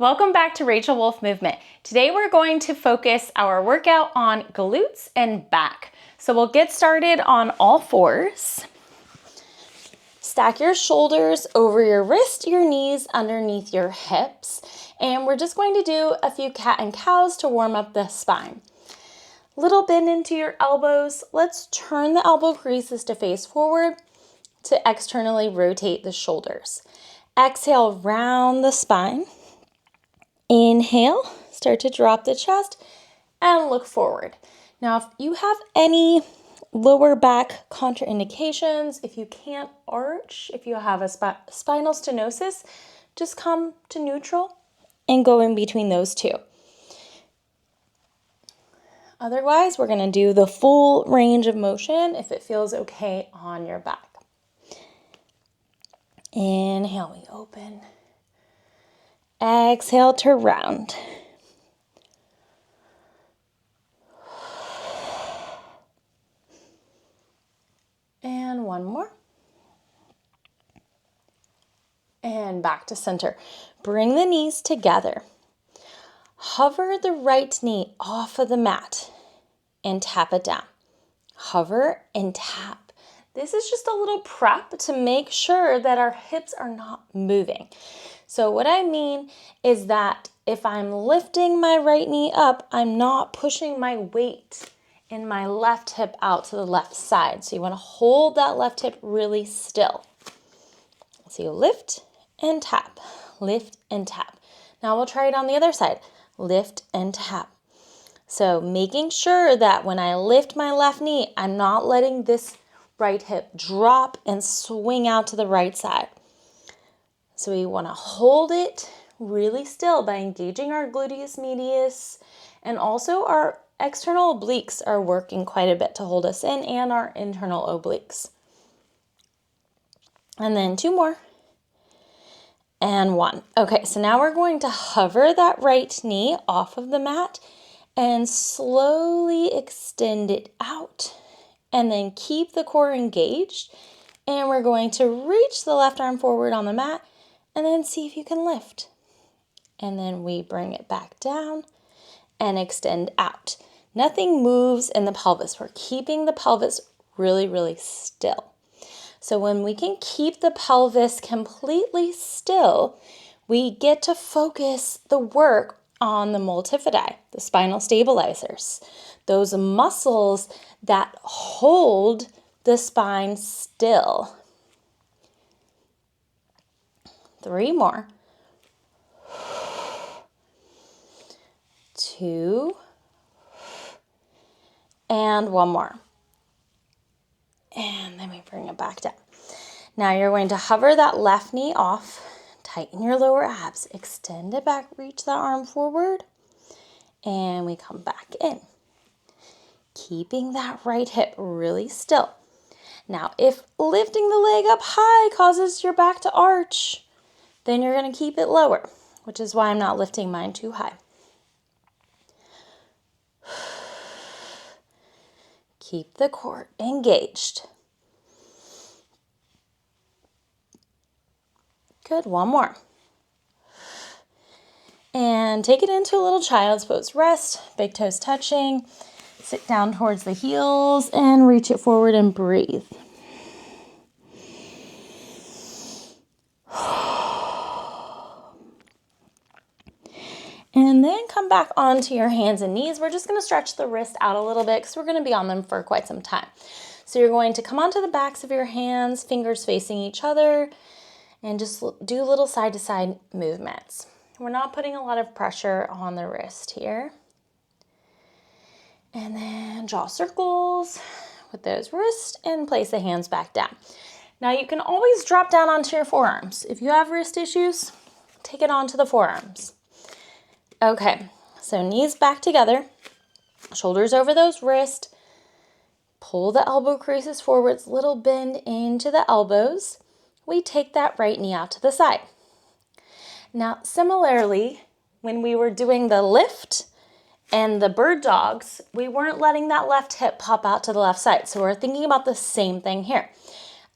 Welcome back to Rachel Wolf Movement. Today we're going to focus our workout on glutes and back. So we'll get started on all fours. Stack your shoulders over your wrist, your knees underneath your hips. And we're just going to do a few cat and cows to warm up the spine. Little bend into your elbows. Let's turn the elbow creases to face forward to externally rotate the shoulders. Exhale, round the spine. Inhale, start to drop the chest and look forward. Now, if you have any lower back contraindications, if you can't arch, if you have a spinal stenosis, just come to neutral and go in between those two. Otherwise, we're going to do the full range of motion if it feels okay on your back. Inhale, we open. Exhale to round. And one more. And back to center. Bring the knees together. Hover the right knee off of the mat and tap it down. Hover and tap. This is just a little prep to make sure that our hips are not moving. So what I mean is that if I'm lifting my right knee up, I'm not pushing my weight in my left hip out to the left side. So you want to hold that left hip really still. So you lift and tap, lift and tap. Now we'll try it on the other side. Lift and tap. So making sure that when I lift my left knee, I'm not letting this right hip drop and swing out to the right side. So we want to hold it really still by engaging our gluteus medius, and also our external obliques are working quite a bit to hold us in, and our internal obliques. And then two more. And one. Okay, so now we're going to hover that right knee off of the mat and slowly extend it out. And then keep the core engaged. And we're going to reach the left arm forward on the mat and then see if you can lift. And then we bring it back down and extend out. Nothing moves in the pelvis. We're keeping the pelvis really, really still. So when we can keep the pelvis completely still, we get to focus the work on the multifidi, the spinal stabilizers, those muscles that hold the spine still. 3 more. 2. And 1 more. And then we bring it back down. Now you're going to hover that left knee off, tighten your lower abs, extend it back, reach that arm forward, and we come back in. Keeping that right hip really still. Now, if lifting the leg up high causes your back to arch, then you're going to keep it lower, which is why I'm not lifting mine too high. Keep the core engaged. Good, 1 more. And take it into a little child's pose. Rest, big toes touching. Sit down towards the heels and reach it forward and breathe. And then come back onto your hands and knees. We're just going to stretch the wrist out a little bit because we're going to be on them for quite some time. So you're going to come onto the backs of your hands, fingers facing each other, and just do little side-to-side movements. We're not putting a lot of pressure on the wrist here. And then draw circles with those wrists and place the hands back down. Now you can always drop down onto your forearms. If you have wrist issues, take it onto the forearms. Okay, so knees back together, shoulders over those wrists, pull the elbow creases forwards, little bend into the elbows. We take that right knee out to the side. Now, similarly, when we were doing the lift and the bird dogs, we weren't letting that left hip pop out to the left side. So we're thinking about the same thing here.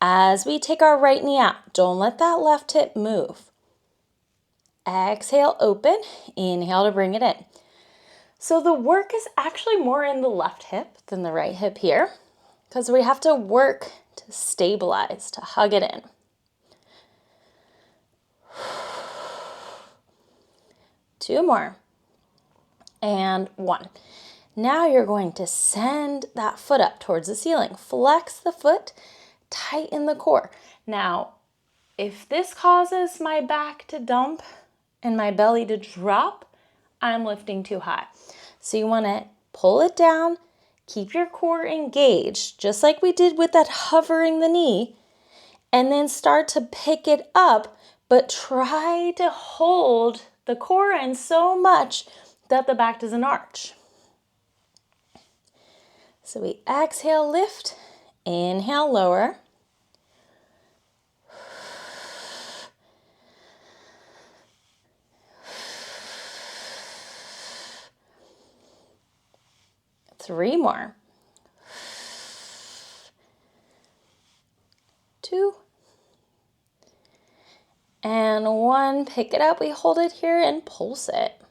As we take our right knee out, don't let that left hip move. Exhale, open. Inhale to bring it in. So the work is actually more in the left hip than the right hip here because we have to work to stabilize, to hug it in. Two more. And one. Now you're going to send that foot up towards the ceiling. Flex the foot, tighten the core. Now, if this causes my back to dump and my belly to drop, I'm lifting too high. So you want to pull it down, keep your core engaged, just like we did with that hovering the knee, and then start to pick it up, but try to hold the core in so much that the back doesn't arch. So we exhale, lift, inhale, lower. Three more. Two. And one. Pick it up. We hold it here and pulse it.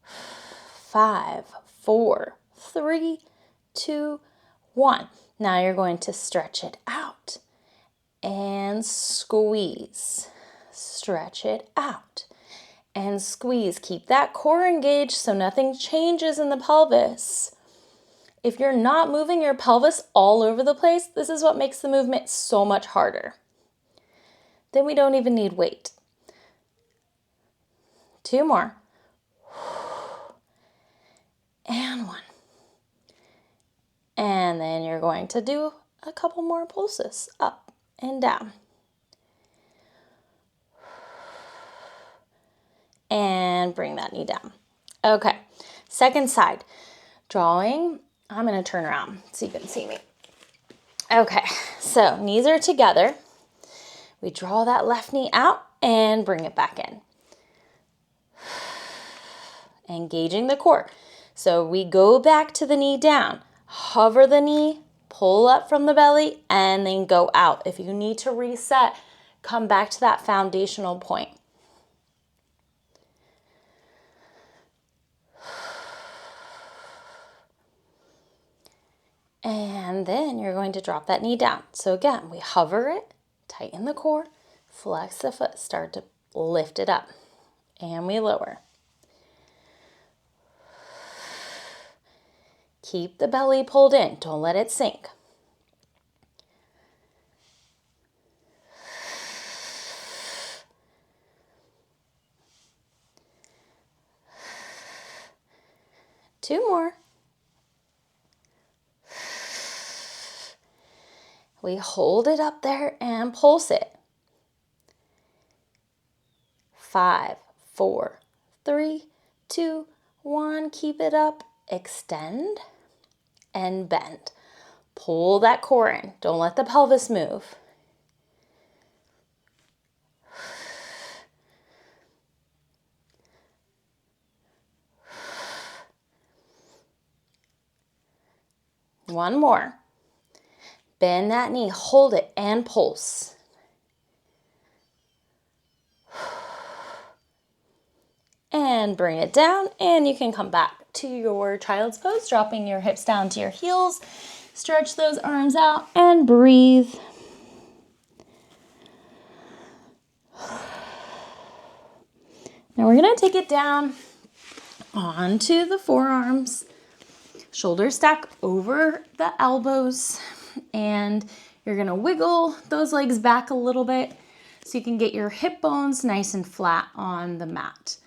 5, 4, 3, 2, 1. Now you're going to stretch it out and squeeze. Stretch it out and squeeze. Keep that core engaged so nothing changes in the pelvis. If you're not moving your pelvis all over the place, this is what makes the movement so much harder. Then we don't even need weight. Two more. And one. And then you're going to do a couple more pulses up and down. And bring that knee down. Okay, second side. Drawing, I'm going to turn around so you can see me. Okay, so knees are together. We draw that left knee out and bring it back in. Engaging the core. So we go back to the knee down. Hover the knee, pull up from the belly, and then go out. If you need to reset, come back to that foundational point. And then you're going to drop that knee down. So again, we hover it, tighten the core, flex the foot, start to lift it up. And we lower. Keep the belly pulled in. Don't let it sink. Two more. We hold it up there and pulse it. 5, 4, 3, 2, 1. Keep it up. Extend and bend. Pull that core in. Don't let the pelvis move. One more. Bend that knee, hold it, and pulse. And bring it down, and you can come back to your child's pose, dropping your hips down to your heels. Stretch those arms out and breathe. Now we're going to take it down onto the forearms. Shoulders stack over the elbows, and you're going to wiggle those legs back a little bit so you can get your hip bones nice and flat on the mat.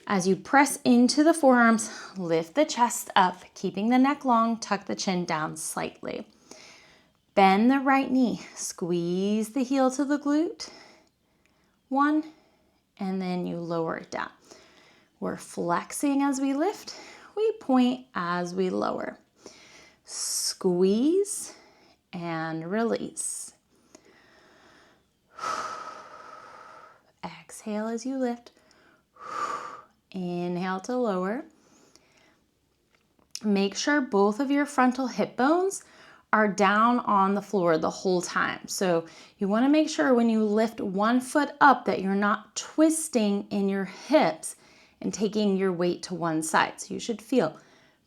As you press into the forearms, lift the chest up, keeping the neck long, tuck the chin down slightly. Bend the right knee, squeeze the heel to the glute. 1, and then you lower it down. We're flexing as we lift. We point as we lower. Squeeze and release. Exhale as you lift. Inhale to lower. Make sure both of your frontal hip bones are down on the floor the whole time. So you want to make sure when you lift one foot up that you're not twisting in your hips and taking your weight to one side. So you should feel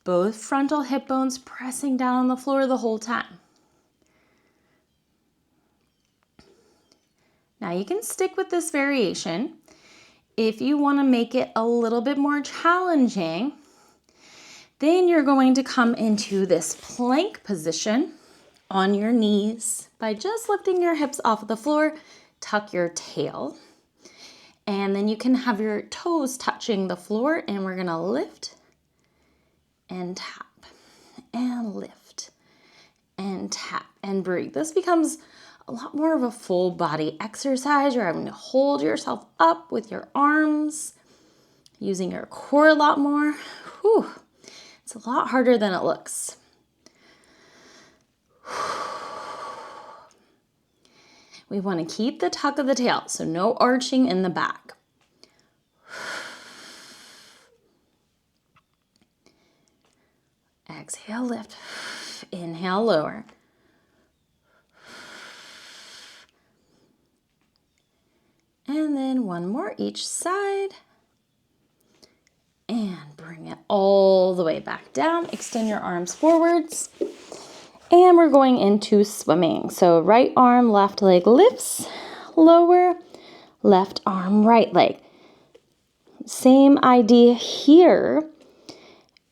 both frontal hip bones pressing down on the floor the whole time. Now you can stick with this variation. If you want to make it a little bit more challenging, then you're going to come into this plank position on your knees by just lifting your hips off of the floor, tuck your tail, and then you can have your toes touching the floor, and we're gonna lift and tap and lift and tap and breathe. This becomes a lot more of a full body exercise. You're having to hold yourself up with your arms, using your core a lot more. Whew. It's a lot harder than it looks. We want to keep the tuck of the tail, so no arching in the back. Exhale, lift. Inhale, lower. And then one more each side. And bring it all the way back down. Extend your arms forwards. And we're going into swimming. So right arm, left leg lifts, lower, left arm, right leg. Same idea here.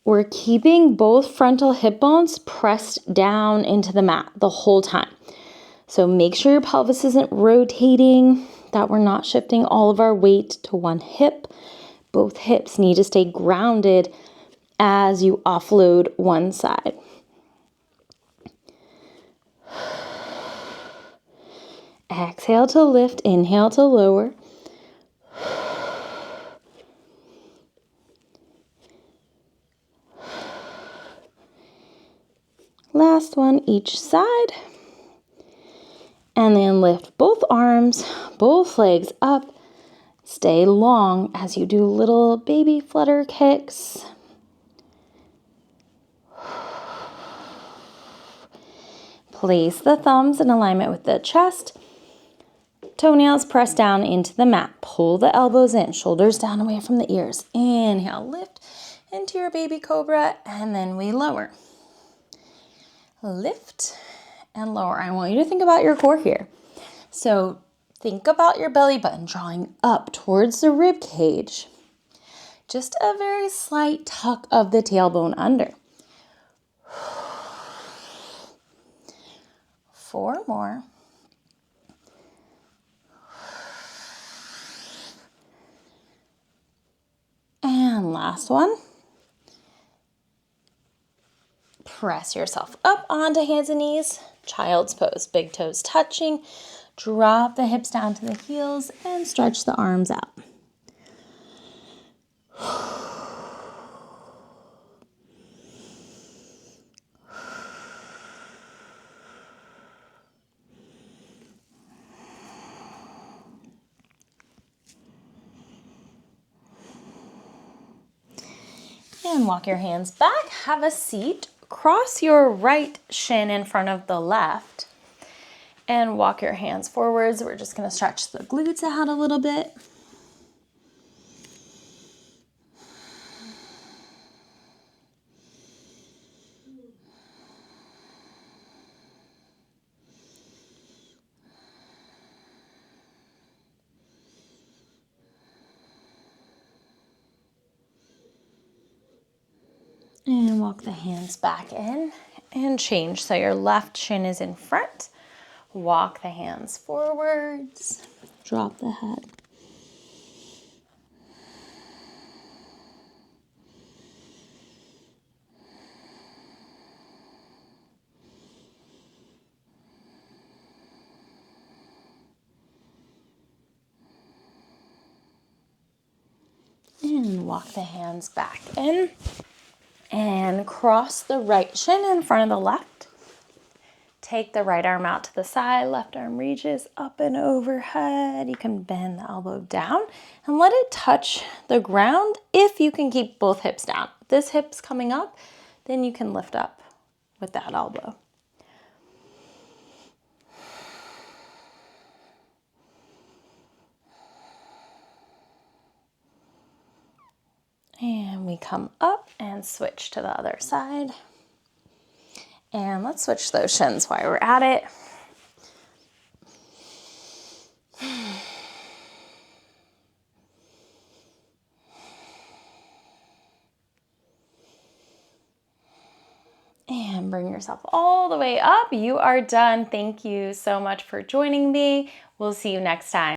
We're keeping both frontal hip bones pressed down into the mat the whole time. So make sure your pelvis isn't rotating, that we're not shifting all of our weight to one hip. Both hips need to stay grounded as you offload one side. Exhale to lift, inhale to lower. Last one each side. And then lift both arms, both legs up. Stay long as you do little baby flutter kicks. Place the thumbs in alignment with the chest. Toenails press down into the mat. Pull the elbows in, shoulders down away from the ears. Inhale, lift into your baby cobra, and then we lower. Lift and lower. I want you to think about your core here. So think about your belly button drawing up towards the rib cage. Just a very slight tuck of the tailbone under. 4 more. And last one. Press yourself up onto hands and knees. Child's pose. Big toes touching. Drop the hips down to the heels and stretch the arms out. And walk your hands back. Have a seat. Cross your right shin in front of the left. And walk your hands forwards. We're just going to stretch the glutes out a little bit. And walk the hands back in and change. So your left shin is in front. Walk the hands forwards. Drop the head. And walk the hands back in. And cross the right shin in front of the left. Take the right arm out to the side. Left arm reaches up and overhead. You can bend the elbow down and let it touch the ground if you can keep both hips down. If this hip's coming up, then you can lift up with that elbow. And we come up and switch to the other side. And let's switch those shins while we're at it. And bring yourself all the way up. You are done. Thank you so much for joining me. We'll see you next time.